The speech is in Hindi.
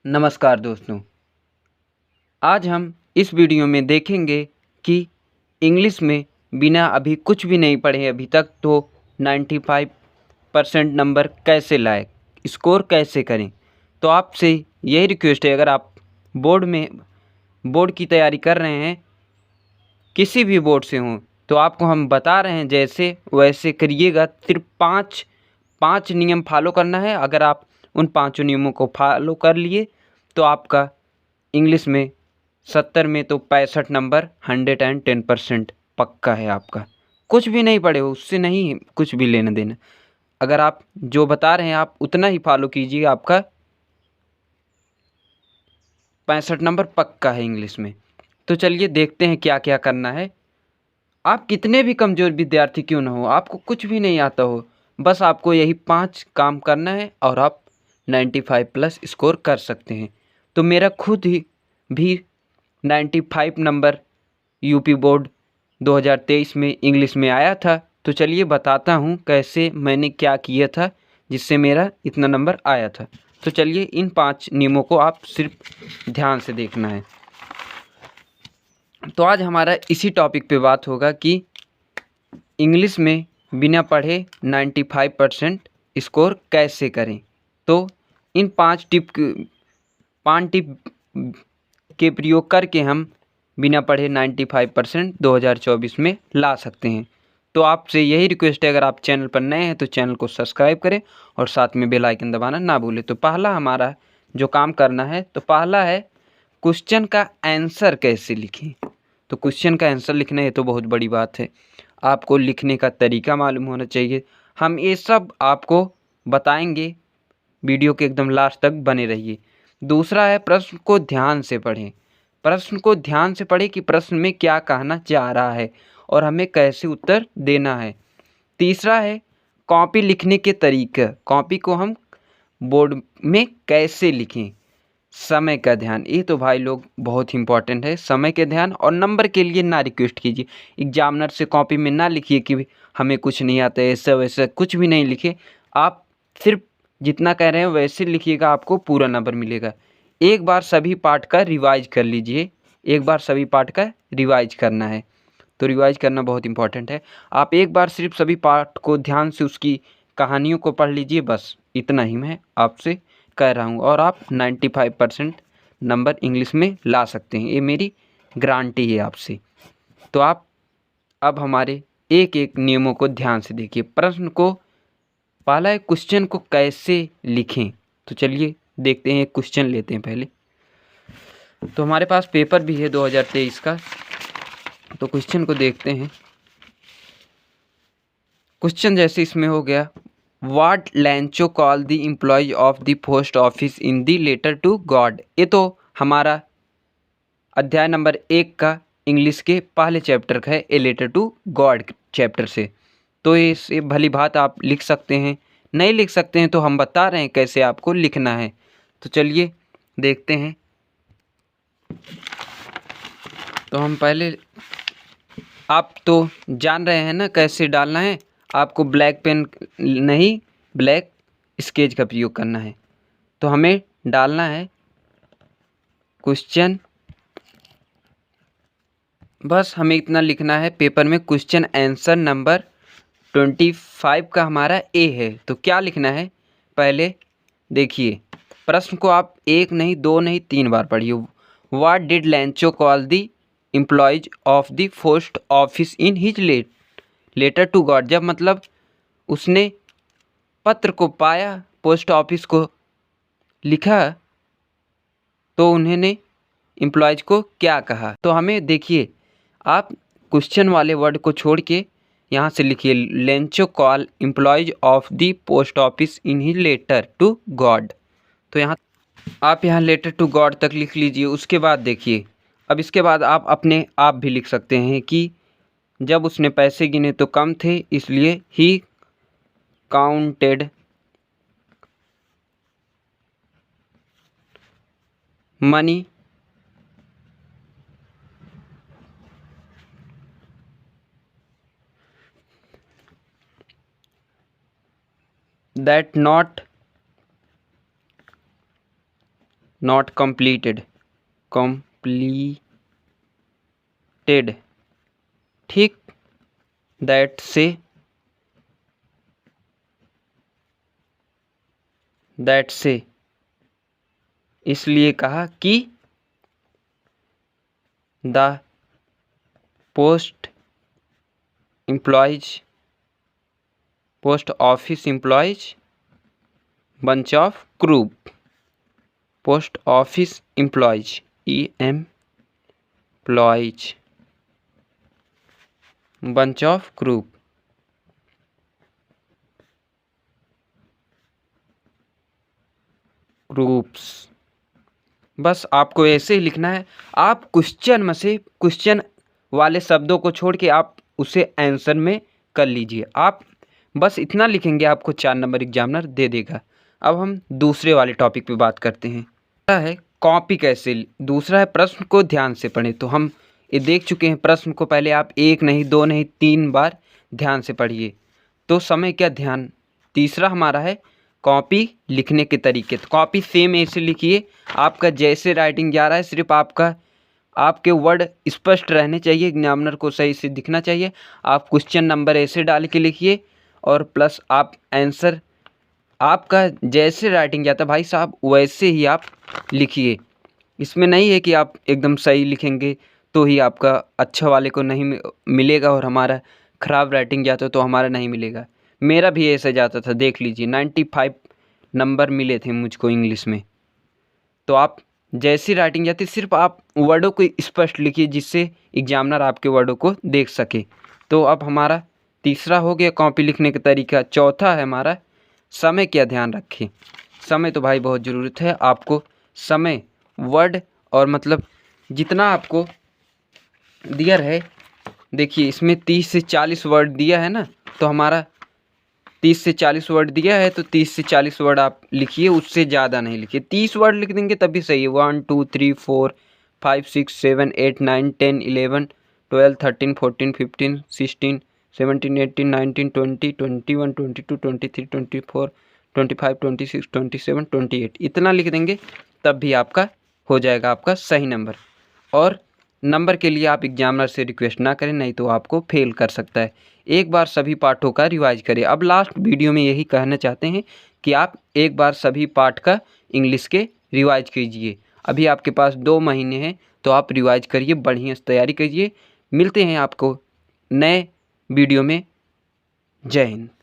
नमस्कार दोस्तों। आज हम इस वीडियो में देखेंगे कि इंग्लिश में बिना अभी कुछ भी नहीं पढ़े अभी तक तो 95% नंबर कैसे लाएं, स्कोर कैसे करें। तो आपसे यही रिक्वेस्ट है, अगर आप बोर्ड की तैयारी कर रहे हैं, किसी भी बोर्ड से हों, तो आपको हम बता रहे हैं जैसे वैसे करिएगा। सिर्फ पाँच नियम फॉलो करना है। अगर आप उन पाँचों नियमों को फॉलो कर लिए तो आपका इंग्लिश में 70 में तो 65 नंबर 110% पक्का है आपका। कुछ भी नहीं पढ़े हो उससे नहीं कुछ भी लेना देना। अगर आप जो बता रहे हैं आप उतना ही फॉलो कीजिए, आपका 65 नंबर पक्का है इंग्लिश में। तो चलिए देखते हैं क्या क्या करना है। आप कितने भी कमज़ोर विद्यार्थी क्यों ना हो, आपको कुछ भी नहीं आता हो, बस आपको यही 5 काम करना है और आप 95 प्लस स्कोर कर सकते हैं। तो मेरा खुद ही भी 95 नंबर यूपी बोर्ड 2023 में इंग्लिश में आया था। तो चलिए बताता हूँ कैसे मैंने क्या किया था जिससे मेरा इतना नंबर आया था। तो चलिए इन 5 नियमों को आप सिर्फ ध्यान से देखना है। तो आज हमारा इसी टॉपिक पे बात होगा कि इंग्लिश में बिना पढ़े 95% स्कोर कैसे करें। तो इन 5 टिप के प्रयोग करके हम बिना पढ़े 95% 2024 में ला सकते हैं। तो आपसे यही रिक्वेस्ट है, अगर आप चैनल पर नए हैं तो चैनल को सब्सक्राइब करें और साथ में बेल आइकन दबाना ना भूलें। तो पहला हमारा जो काम करना है, तो पहला है क्वेश्चन का आंसर कैसे लिखें। तो क्वेश्चन का आंसर लिखना है तो बहुत बड़ी बात है, आपको लिखने का तरीका मालूम होना चाहिए। हम ये सब आपको बताएंगे, वीडियो के एकदम लास्ट तक बने रहिए। दूसरा है प्रश्न को ध्यान से पढ़ें। प्रश्न को ध्यान से पढ़ें कि प्रश्न में क्या कहना चाह रहा है और हमें कैसे उत्तर देना है। तीसरा है कॉपी लिखने के तरीके। कॉपी को हम बोर्ड में कैसे लिखें। समय का ध्यान, ये तो भाई लोग बहुत ही इंपॉर्टेंट है। समय के ध्यान और नंबर के लिए ना रिक्वेस्ट कीजिए। एग्जामिनर से कॉपी में ना लिखिए कि हमें कुछ नहीं आता है, ऐसा वैसा कुछ भी नहीं लिखे। आप सिर्फ जितना कह रहे हैं वैसे लिखिएगा, आपको पूरा नंबर मिलेगा। एक बार सभी पार्ट का रिवाइज कर लीजिए। एक बार सभी पार्ट का रिवाइज करना है, तो रिवाइज करना बहुत इंपॉर्टेंट है। आप एक बार सिर्फ सभी पार्ट को ध्यान से उसकी कहानियों को पढ़ लीजिए, बस इतना ही मैं आपसे कह रहा हूँ और आप 95% नंबर इंग्लिश में ला सकते हैं, ये मेरी गारंटी है आपसे। तो आप अब हमारे एक एक नियमों को ध्यान से देखिए। प्रश्न को पहला है क्वेश्चन को कैसे लिखें। तो चलिए देखते हैं, क्वेश्चन लेते हैं पहले। तो हमारे पास पेपर भी है 2023 का, तो क्वेश्चन को देखते हैं। क्वेश्चन जैसे इसमें हो गया, what Lencho call the employ of the post office in the letter to God. ये तो हमारा अध्याय नंबर 1 का इंग्लिश के पहले चैप्टर का है, a letter to God chapter से। तो ये भली बात आप लिख सकते हैं, नहीं लिख सकते हैं तो हम बता रहे हैं कैसे आपको लिखना है। तो चलिए देखते हैं। तो हम पहले, आप तो जान रहे हैं ना कैसे डालना है। आपको ब्लैक पेन नहीं, ब्लैक स्केच का प्रयोग करना है। तो हमें डालना है क्वेश्चन, बस हमें इतना लिखना है पेपर में। क्वेश्चन आंसर नंबर 25 का हमारा ए है। तो क्या लिखना है, पहले देखिए प्रश्न को आप 1 नहीं 2 नहीं 3 बार पढ़िए। What did Lencho call the employees of the post office in his letter to God. जब मतलब उसने पत्र को पाया, पोस्ट ऑफिस को लिखा, तो उन्होंने एम्प्लॉयज को क्या कहा। तो हमें देखिए, आप क्वेश्चन वाले वर्ड को छोड़ के यहाँ से लिखिए, Lencho call employees of the post office in he letter to God. तो यहाँ आप लेटर टू गॉड तक लिख लीजिए। उसके बाद देखिए, अब इसके बाद आप अपने आप भी लिख सकते हैं कि जब उसने पैसे गिने तो कम थे, इसलिए he counted money that not not completed, completed, ठीक। दैट से इसलिए कहा कि the post office employees bunch of group, post office employees employees bunch of groups. बस आपको ऐसे ही लिखना है। आप क्वेश्चन में से क्वेश्चन वाले शब्दों को छोड़ के आप उसे आंसर में कर लीजिए। आप बस इतना लिखेंगे, आपको 4 नंबर एग्जामिनर दे देगा। अब हम दूसरे वाले टॉपिक पे बात करते हैं। दूसरा है कॉपी कैसे, दूसरा है प्रश्न को ध्यान से पढ़ें। तो हम ये देख चुके हैं प्रश्न को, पहले आप 1 नहीं 2 नहीं 3 बार ध्यान से पढ़िए तो समय क्या ध्यान। तीसरा हमारा है कॉपी लिखने के तरीके। तो कॉपी सेम ऐसे लिखिए, आपका जैसे राइटिंग जा रहा है, सिर्फ आपके वर्ड स्पष्ट रहने चाहिए, एग्जामिनर को सही से दिखना चाहिए। आप क्वेश्चन नंबर ऐसे डाल के लिखिए और प्लस आप आंसर आपका जैसे राइटिंग जाता है भाई साहब वैसे ही आप लिखिए। इसमें नहीं है कि आप एकदम सही लिखेंगे तो ही आपका अच्छा वाले को नहीं मिलेगा और हमारा ख़राब राइटिंग जाता है तो हमारा नहीं मिलेगा। मेरा भी ऐसा जाता था, देख लीजिए 95 नंबर मिले थे मुझको इंग्लिश में। तो आप जैसी राइटिंग जाती सिर्फ आप वर्डों को स्पष्ट लिखिए जिससे एग्जामिनर आपके वर्डों को देख सके। तो अब हमारा तीसरा हो गया कॉपी लिखने का तरीका। चौथा है हमारा समय क्या ध्यान रखें। समय तो भाई बहुत ज़रूरत है आपको। समय वर्ड और मतलब जितना आपको दिया है, देखिए इसमें 30 से 40 वर्ड दिया है ना, तो हमारा 30 से 40 वर्ड दिया है तो 30 से 40 वर्ड आप लिखिए, उससे ज़्यादा नहीं लिखिए। 30 वर्ड लिख देंगे तभी सही है। 1 2 3 4 5 6 7 8 9 10 11 12 13 14 15 16 17 18 19 20 21 22 23 24 25 26 27 28 इतना लिख देंगे तब भी आपका हो जाएगा आपका सही नंबर। और नंबर के लिए आप एग्जामिनर से रिक्वेस्ट ना करें, नहीं तो आपको फेल कर सकता है। एक बार सभी पाठों का रिवाइज करें। अब लास्ट वीडियो में यही कहना चाहते हैं कि आप एक बार सभी पाठ का इंग्लिश के रिवाइज कीजिए। अभी आपके पास 2 महीने हैं तो आप रिवाइज करिए, बढ़िया से तैयारी करिए। मिलते हैं आपको नए वीडियो में। जय हिंद।